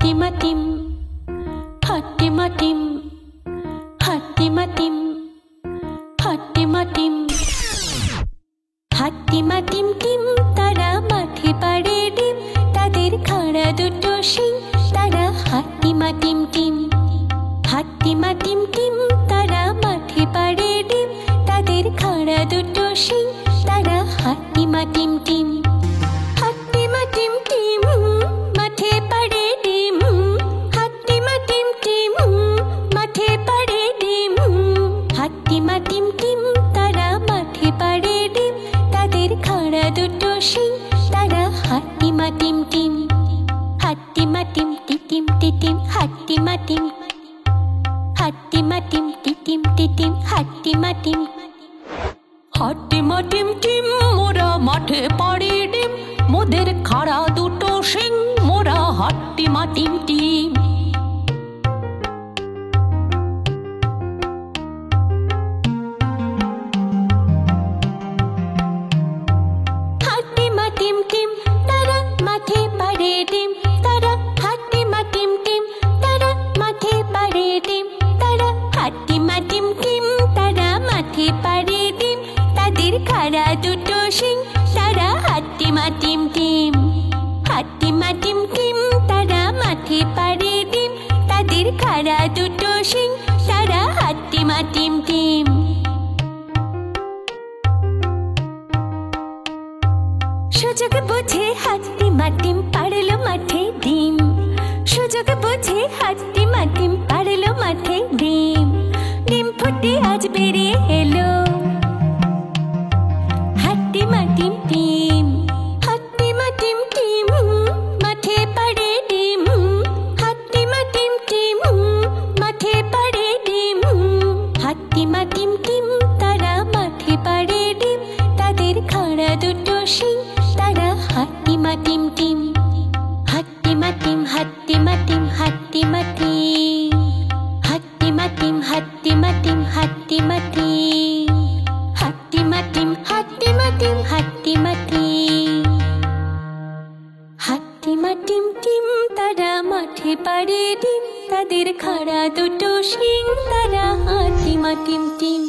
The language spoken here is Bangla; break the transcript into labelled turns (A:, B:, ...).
A: হাট্টিমাটিম হাট্টিমাটিম হাট্টিমাটিম হাট্টিমাটিম হাট্টিমাটিম টিম তারা মাঠে পাড়ে ডিম তাদের খাড়া দুটো শিং তারা হাট্টিমাটিম টিম হাট্টিমাটিম টিম তারা মাঠে পাড়ে ডিম তাদের খাড়া দুটো শিং তারা হাট্টিমাটিম টিম হাট্টিমাটিম টিম মাঠে পাড়ে ডিম হাট্টিমাটিম টিম মাঠে পাড়ে ডিম হাট্টিমাটিম টিম তারা মাঠে পাড়ে ডিম তাদের খাড়া দুটো শিং তারা হাট্টিমাটিম টিম হাট্টিমাটিম টিটিম টিটিম হাট্টিমাটিম হাট্টিমাটিম টিটিম টিটিম হাট্টিমাটিম হাট্টিমাটিম টিম মোরা মাঠে পাড়ে ডিম মোদের খাড়া দুটো শিং মোরা হাট্টিমাটিম টিম হাট্টিমাটিম টিম তারা মাঠে পাড়ে ডিম তারা হাট্টিমাটিম টিম তারা মাঠে পাড়ে ডিম তারা হাট্টিমাটিম টিম তারা মাঠে পাড়ে ডিম তাদের খাড়া দুটো শিং তারা হাট্টিমাটিম টিম হাট্টিমাটিম টিম তারা মাঠে পাড়ে ডিম তাদের খাড়া দুটো শিং তারা হাট্টিমাটিম টিম সুযোগ বুঝে হাট্টিমাটিম পাড়লো মাঠে ডিম সুযোগ বুঝে হাট্টিমাটিম পাড়লো মাঠে ডিম ডিম ফুটে আজ বেরিয়ে এলো হাট্টিমাটিম টিম হাট্টিমাটিম টিম মাঠে পাড়ে ডিম হাট্টিমাটিম টিম মাঠে পাড়ে ডিম হাট্টিমাটিম টিম তারা মাঠে পাড়ে ডিম তাদের খাড়া দুটো শিং তারা হাট্টিমাটিম টিম হাট্টিমাটিম হাট্টিমাটিম হাট্টিমাটিম হাট্টিমাটিম হাট্টিমাটিম হাট্টিমাটিম হাট্টিমাটিম হাট্টিমাটিম হাট্টিমাটিম হাট্টিমাটিম টিম তারা মাঠে পাড়ে ডিম তাদের খাড়া দুটো শিং তারা হাট্টিমাটিম টিম।